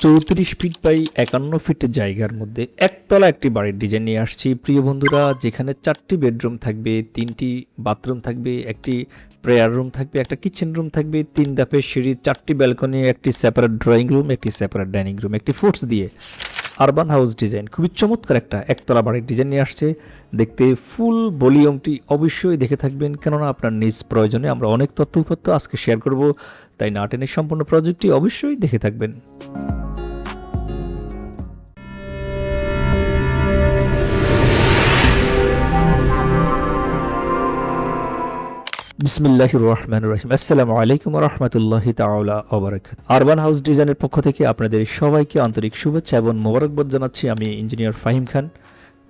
34 feet by 51 ফিটের জায়গার মধ্যে একতলা একটি বাড়ির ডিজাইন নিয়ে আসছি প্রিয় বন্ধুরা, যেখানে 4টি বেডরুম থাকবে, 3টি বাথরুম থাকবে, একটি প্রেয়ার রুম থাকবে, একটা কিচেন রুম থাকবে, 3 ধাপের সিঁড়ি, 4টি ব্যালকনি, একটি সেপারেট ড্রয়িং রুম, একটি সেপারেট ডাইনিং রুম, একটি ফোর্স দিয়ে আরবান হাউস ডিজাইন। খুবই চমৎকার একটা একতলা বাড়ির ডিজাইন নিয়ে আসছে। দেখতে ফুল ভলিউমটি অবশ্যই দেখে থাকবেন, কেননা আপনার নিজ প্রয়োজনে আমরা অনেক তথ্য আজকে শেয়ার করব, তাই না টেনে সম্পূর্ণ প্রজেক্টটি অবশ্যই দেখে থাকবেন। বিসমিল্লাহির রহমানির রহিম। আসসালামু আলাইকুম ওয়া রাহমাতুল্লাহি তাআলা ওয়া বারাকাতুহু। আরবান হাউস ডিজাইনের পক্ষ থেকে আপনাদের সবাইকে আন্তরিক শুভেচ্ছা এবং মোবারকবাদ জানাচ্ছি। আমি ইঞ্জিনিয়ার ফাহিম খান।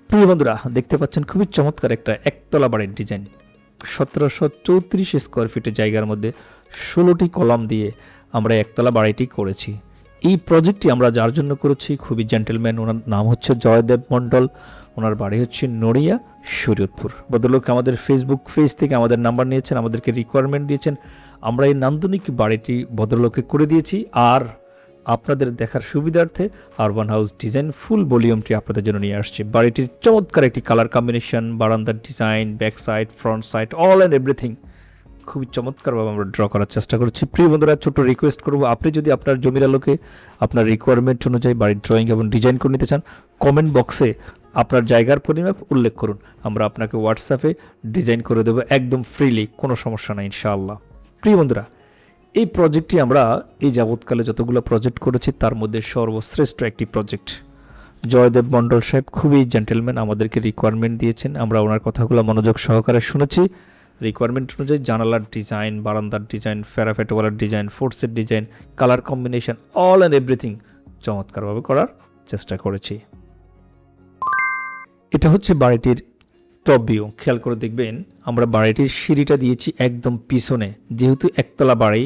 প্রিয় বন্ধুরা, দেখতে পাচ্ছেন খুবই চমৎকার একটা একতলা বাড়ির ডিজাইন। 1734 স্কোয়ার ফিটের জায়গার মধ্যে 16টি কলাম দিয়ে আমরা একতলা বাড়িটি করেছি। এই প্রজেক্টটি আমরা যার জন্য করেছি, খুবই জেন্টলম্যান, ওনার নাম হচ্ছে জয়দেব মণ্ডল, ওনার বাড়ি হচ্ছে নড়িয়া, শরীয়তপুর। ভদ্রলোক আমাদের ফেসবুক পেজ থেকে আমাদের নাম্বার নিয়েছেন, আমাদেরকে রিকোয়ারমেন্ট দিয়েছেন, আমরা এই নান্দনিক বাড়িটি ভদ্রলোককে করে দিয়েছি। আর আপনাদের দেখার সুবিধার্থে আরবান হাউস ডিজাইন ফুল ভলিউমটি আপনাদের জন্য নিয়ে আসছে। বাড়িটির চমৎকার একটি কালার কম্বিনেশন, বারান্দার design, back side, front side, all and everything খুবই চমৎকারভাবে আমরা ড্র করার চেষ্টা করছি। প্রিয় বন্ধুরা, ছোট্ট রিকোয়েস্ট করবো, আপনি যদি আপনার জমির আলোকে আপনার রিকোয়ারমেন্ট অনুযায়ী বাড়ির ড্রয়িং এবং ডিজাইন করে নিতে চান, কমেন্ট বক্সে আপনার জায়গার পরিমাপ উল্লেখ করুন, আমরা আপনাকে হোয়াটসঅ্যাপে ডিজাইন করে দেবো একদম ফ্রিলি, কোনো সমস্যা নাই ইনশাআল্লাহ। প্রিয় বন্ধুরা, এই প্রজেক্টটি আমরা এই যাবৎকালে যতগুলো প্রজেক্ট করেছি তার মধ্যে সর্বশ্রেষ্ঠ একটি প্রজেক্ট। জয়দেব মণ্ডল সাহেব খুবই জেন্টেলম্যান, আমাদেরকে রিকোয়ারমেন্ট দিয়েছেন, আমরা ওনার কথাগুলো মনোযোগ সহকারে শুনেছি। রিকোয়ারমেন্ট অনুযায়ী জানালার ডিজাইন, বারান্দার ডিজাইন, ফেরাফেটোয়ালার ডিজাইন, ফোর্সের design, colour combination, all and everything চমৎকারভাবে করার চেষ্টা করেছি। এটা হচ্ছে বাড়িটির টপ ভিউ। খেয়াল করে দেখবেন, আমরা বাড়িটির সিঁড়িটা দিয়েছি একদম পিছনে, যেহেতু একতলা বাড়ি,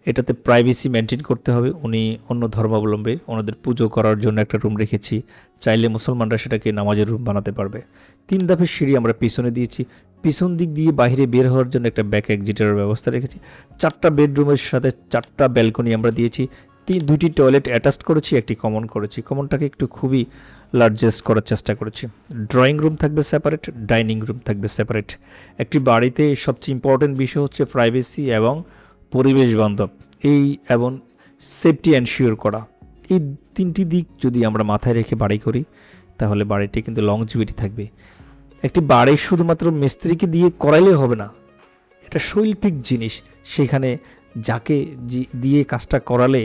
এটাতে প্রাইভেসি মেনটেন করতে হবে। উনি অন্য ধর্মাবলম্বী, ওনাদের পুজো করার জন্য একটা রুম রেখেছি, চাইলে মুসলমানরা সেটাকে নামাজের রুম বানাতে পারবে। 3 ধাপের সিঁড়ি আমরা পিছনে দিয়েছি, পিছন দিক দিয়ে বাইরে বের হওয়ার জন্য একটা ব্যাক এক্সিটের ব্যবস্থা রেখেছি। 4টা বেডরুমের সাথে 4টা ব্যালকনি আমরা দিয়েছি, 2টি টয়লেট অ্যাটাচড করেছি, একটি কমন করেছি। কমনটাকে একটু খুবই লার্জেস্ট করার চেষ্টা করেছি। ড্রয়িং রুম থাকবে সেপারেট, ডাইনিং রুম থাকবে সেপারেট। একটি বাড়িতে সবচেয়ে ইম্পর্টেন্ট বিষয় হচ্ছে প্রাইভেসি এবং পরিবেশ বান্ধব এবং সেফটি এনশিওর করা। এই 3টি দিক যদি আমরা মাথায় রেখে বাড়ি করি, তাহলে বাড়িটি কিন্তু লংজিভিটি থাকবে। একটি বাড়ি শুধুমাত্র মিস্ত্রিকে দিয়ে করাইলে হবে না, এটা শৈল্পিক জিনিস, সেখানে যাকে দিয়ে কাজটা করালে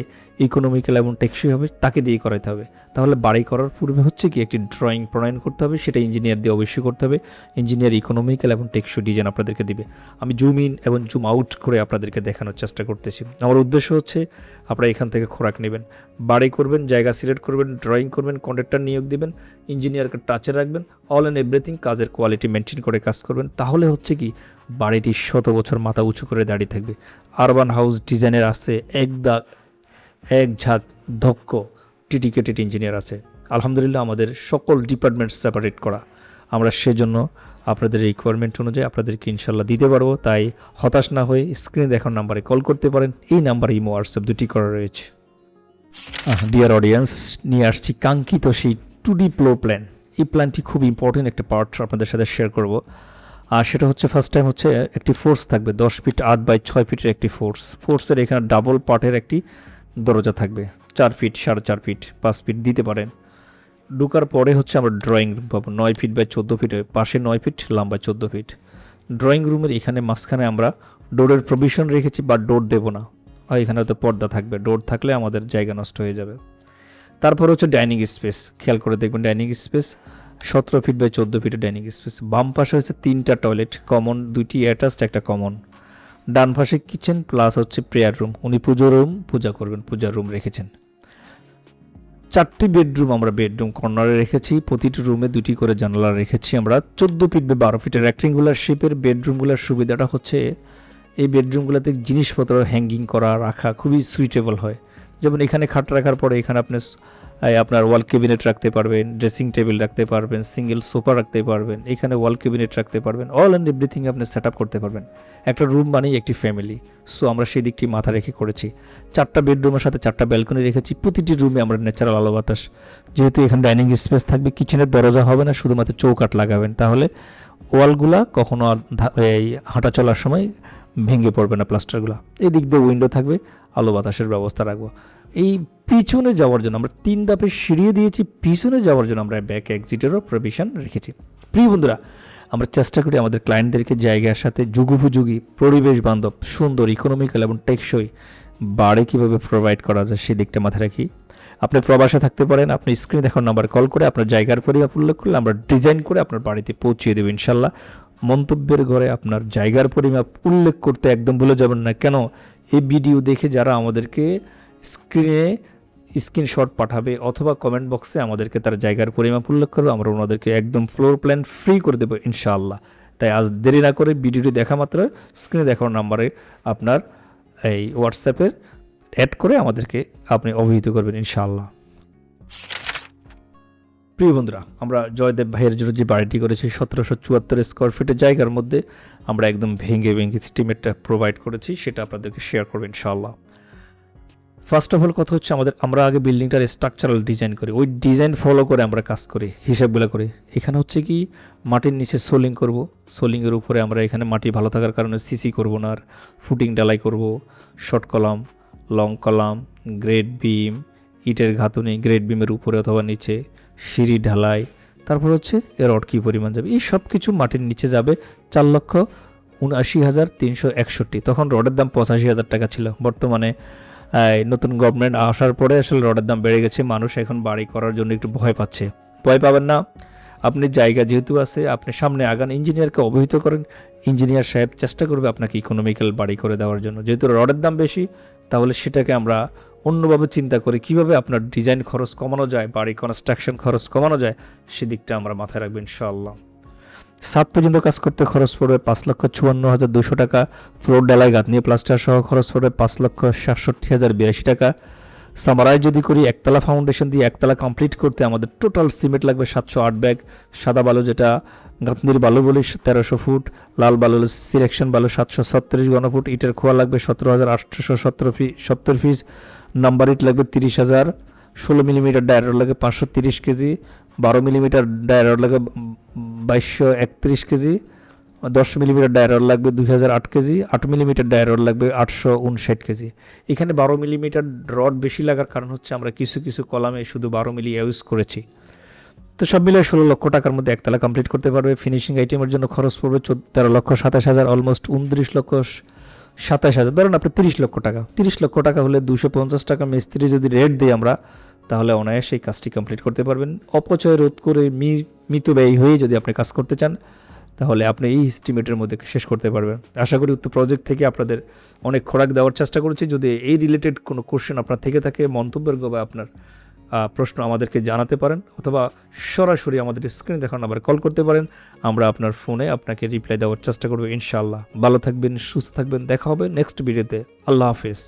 ইকোনমিক্যাল এবং টেকসই হবে তাকে দিয়ে করাইতে হবে। তাহলে বাড়ি করার পূর্বে হচ্ছে কি একটি ড্রয়িং প্রণয়ন করতে হবে, সেটা ইঞ্জিনিয়ার দিয়ে অবশ্যই করতে হবে। ইঞ্জিনিয়ার ইকোনমিক্যাল এবং টেকসই ডিজাইন আপনাদেরকে দিবে। আমি জুম ইন এবং জুম আউট করে আপনাদেরকে দেখানোর চেষ্টা করতেছি। আমার উদ্দেশ্য হচ্ছে আপনারা এখান থেকে খোরাক নেবেন, বাড়ি করবেন, জায়গা সিলেক্ট করবেন, ড্রয়িং করবেন, কন্ট্রাক্টর নিয়োগ দেবেন, ইঞ্জিনিয়ারকে টাচে রাখবেন, অল অ্যান্ড এভরিথিং কাজের কোয়ালিটি মেনটেন করে কাজ করবেন। তাহলে হচ্ছে কি বাড়িটি 100 বছর মাথা উঁচু করে দাঁড়িয়ে থাকবে। আরবান হাউস ডিজাইনের আছে এক ঝাঁক দক্ষ ডেডিকেটেড ইঞ্জিনিয়ার আছে। আলহামদুলিল্লাহ, আমাদের সকল ডিপার্টমেন্ট সেপারেট করা, আমরা সেজন্য আপনাদের রিকোয়ারমেন্ট অনুযায়ী আপনাদেরকে ইনশাল্লাহ দিতে পারবো। তাই হতাশ না হয়ে স্ক্রিনে দেখার নাম্বারে কল করতে পারেন। এই নাম্বারে ইমো হোয়াটসঅ্যাপ দুটি করা রয়েছে। ডিয়ার অডিয়েন্স, নিয়ে আসছি কাঙ্ক্ষিত সেই 2D ফ্লোর প্ল্যান। এই প্ল্যানটি খুব ইম্পর্টেন্ট একটা পার্ট আপনাদের সাথে শেয়ার করব। আর সেটা হচ্ছে ফার্স্ট টাইম হচ্ছে একটি ফোর্স থাকবে 10 ফিট 8 বাই 6 ফিটের একটি ফোর্সের এখানে ডাবল পার্টের একটি দরজা থাকবে, 4 ফিট, 4.5 ফিট, 5 ফিট দিতে পারেন। ঢোকার পরে হচ্ছে আমরা ড্রয়িং রুম পাবো 9 ফিট বাই 14 ফিট, পাশে 9 ফিট, লম্বা 14 ফিট। ড্রয়িং রুমের এখানে মাঝখানে আমরা ডোরের প্রভিশন রেখেছি, বা ডোর দেবো না, আর এখানে হয়তো পর্দা থাকবে, ডোর থাকলে আমাদের জায়গা নষ্ট হয়ে যাবে। তারপর হচ্ছে ডাইনিং স্পেস, খেয়াল করে দেখবেন ডাইনিং স্পেস 17 ফিট বাই 14 ফিটের ডাইনিং স্পেস। বাম পাশে হচ্ছে 3টা টয়লেট, কমন 2টি অ্যাটাচড, একটা কমন। ডান পাশে কিচেন প্লাস হচ্ছে প্রেয়ার রুম, উনি পূজা করবেন, পূজার রুম রেখেছেন। 4টি বেডরুম আমরা বেডরুম কর্নারে রেখেছি, প্রতিটি রুমে 2টি করে জানালা রেখেছি আমরা। 14 ফিট বাই 12 ফিটের রেক্টেঙ্গুলার শেপের বেডরুমগুলোর সুবিধাটা হচ্ছে এই বেডরুমগুলোতে জিনিসপত্র হ্যাঙ্গিং করা রাখা খুবই সুইটেবল হয়। যেমন এখানে খাট রাখার পরে এখানে আপনি আপনার ওয়াল ক্যাবিনেট রাখতে পারবেন, ড্রেসিং টেবিল রাখতে পারবেন, সিঙ্গেল সোফা রাখতে পারবেন, এখানে ওয়াল ক্যাবিনেট রাখতে পারবেন, অল অ্যান্ড এভরিথিং আপনি সেট আপ করতে পারবেন। একটা রুম মানেই একটি ফ্যামিলি, সো আমরা সেই দিকটি মাথা রেখে করেছি। 4টা বেডরুমের সাথে 4টা ব্যালকনি রেখেছি, প্রতিটি রুমে আমরা ন্যাচারাল আলো বাতাস। যেহেতু এখানে ডাইনিং স্পেস থাকবে, কিচেনের দরজা হবে না, শুধুমাত্র চৌকাঠ লাগাবেন, তাহলে ওয়ালগুলা কখনো আর এই হাঁটা চলার সময় ভেঙে পড়বে না প্লাস্টারগুলো। এই দিক দিয়ে উইন্ডো থাকবে, আলো বাতাসের ব্যবস্থা রাখবো। এই পিছনে যাওয়ার জন্য আমরা 3 ধাপে সিঁড়িয়ে দিয়েছি, পিছনে যাওয়ার জন্য আমরা ব্যাক এক্সিটেরও প্রভিশন রেখেছি। প্রিয় বন্ধুরা, আমরা চেষ্টা করি আমাদের ক্লায়েন্টদেরকে জায়গার সাথে যুগোপযোগী, পরিবেশ বান্ধব, সুন্দর, ইকোনমিক্যাল এবং টেকসই বাড়ি কীভাবে প্রোভাইড করা যায় সেই দিকটা মাথায় রাখি। আপনি প্রবাসে থাকতে পারেন, আপনি স্ক্রিনে দেখার নাম্বার কল করে আপনার জায়গার পরিমাপ উল্লেখ করলে আমরা ডিজাইন করে আপনার বাড়িতে পৌঁছিয়ে দেবো ইনশাল্লাহ। মন্তব্যের ঘরে আপনার জায়গার পরিমাপ উল্লেখ করতে একদম ভুলে যাবেন না। কেন, এই ভিডিও দেখে যারা আমাদেরকে স্ক্রিনশট পাঠাবে অথবা কমেন্ট বক্সে আমাদেরকে তার জায়গার পরিমাপ উল্লেখ করবে, আমরা ওনাদেরকে একদম ফ্লোর প্ল্যান ফ্রি করে দেবো ইনশাআল্লাহ। তাই আজ দেরি না করে ভিডিওটি দেখা মাত্র স্ক্রিনে দেখার নাম্বারে আপনার এই হোয়াটসঅ্যাপের অ্যাড করে আমাদেরকে আপনি অবহিত করবেন ইনশাআল্লাহ। প্রিয় বন্ধুরা, আমরা জয়দেব ভাইয়ের জন্য যে বাড়িটি করেছি 1774 স্কোয়ার ফিটের জায়গার মধ্যে আমরা একদম ভেঙে এস্টিমেটটা প্রোভাইড করেছি, সেটা আপনাদেরকে শেয়ার করবেন ইনশাআল্লাহ। ফার্স্ট অফ অল কথা হচ্ছে আমরা আগে বিল্ডিংটার স্ট্রাকচারাল ডিজাইন করি, ওই ডিজাইন ফলো করে আমরা কাজ করি, হিসাবগুলো করি। এখানে হচ্ছে কি মাটির নিচে সোলিং করব, সোলিংয়ের উপরে আমরা এখানে মাটি ভালো থাকার কারণে সিসি করব না, আর ফুটিং ডালাই করব, short column, long column, grade beam, ইটের ঘাতুনি গ্রেড বিমের উপরে অথবা নিচে, সিঁড়ি ঢালাই, তারপর হচ্ছে এর রড কী পরিমাণ যাবে, এই সব কিছু মাটির নিচে যাবে। 4,79,361। তখন রডের দাম 85,000 টাকা ছিল। বর্তমানে নতুন গভর্নমেন্ট আসার পরে আসলে রডের দাম বেড়ে গেছে, মানুষ এখন বাড়ি করার জন্য একটু ভয় পাচ্ছে। ভয় পাবেন না, আপনি জায়গা যেহেতু আছে, আপনি সামনে আগান, ইঞ্জিনিয়ারকে অবহিত করেন, ইঞ্জিনিয়ার সাহেব চেষ্টা করবে আপনাকে ইকোনমিক্যাল বাড়ি করে দেওয়ার জন্য। যেহেতু রডের দাম বেশি, তাহলে সেটাকে আমরা অন্যভাবে চিন্তা করি কীভাবে আপনার ডিজাইন খরচ কমানো যায়, বাড়ি কনস্ট্রাকশন খরচ কমানো যায়, সেদিকটা আমরা মাথায় রাখবো ইনশাআল্লাহ। 7 পর্যন্ত কাজ করতে খরচ পড়বে 5,54,200 টাকা। ফ্লোর ডালাই গাঁথনি প্লাস্টার সহ খরচ পড়বে 5,67,082 টাকা। সামারাইজ যদি করি, একতলা ফাউন্ডেশন দিয়ে একতলা কমপ্লিট করতে আমাদের টোটাল সিমেন্ট লাগবে 708 ব্যাগ, সাদা বালু যেটা গাঁথনির বালু বলি 1300 ফুট, লাল বালু সিলেকশন বালু 737 ঘনফুট, ইটের খোয়া লাগবে 17,870 পিস, নাম্বার ইট লাগবে 30,000, 16 মিলিমিটার ডায়ার লাগে 530 কেজি, 12 মিলিমিটার ডায়ার লাগে 2231 কেজি, 10 মিলিমিটার ডায়ার লাগবে 2008 কেজি, 8 মিলিমিটার ডায়ার লাগবে 859 কেজি। এখানে 12 মিলিমিটার রড বেশি লাগার কারণ হচ্ছে আমরা কিছু কিছু কলামে শুধু 12 মিলি ইউজ করেছি। তো সব মিলিয়ে 16 লক্ষ টাকার মধ্যে একতলা কমপ্লিট করতে পারবে। ফিনিশিং আইটেমের জন্য খরচ পড়বে 13,27,000, অলমোস্ট 29,27,000। ধরুন আপনি 30 লক্ষ টাকা, 30 লক্ষ টাকা হলে 250 টাকা মিস্ত্রি যদি রেট দিই আমরা, তাহলে অনায়াসে এই কাজটি কমপ্লিট করতে পারবেন। অপচয় রোধ করে মিতব্যয়ী হয়ে যদি আপনি কাজ করতে চান, তাহলে আপনি এই এস্টিমেটের মধ্যে শেষ করতে পারবেন। আশা করি উক্ত প্রজেক্ট থেকে আপনাদের অনেক খোরাক দেওয়ার চেষ্টা করেছি। যদি এই রিলেটেড কোনো কোশ্চেন আপনার থেকে থাকে, মন্তব্যের বা আপনার প্রশ্ন আমাদেরকে জানাতে পারেন, অথবা সরাসরি আমাদের স্ক্রিনে দেখানো নাম্বারে কল করতে পারেন। আমরা আপনার ফোনে আপনাকে রিপ্লাই দেওয়ার চেষ্টা করবো ইনশাআল্লাহ। ভালো থাকবেন, সুস্থ থাকবেন, দেখা হবে নেক্সট ভিডিওতে। আল্লাহ হাফেজ।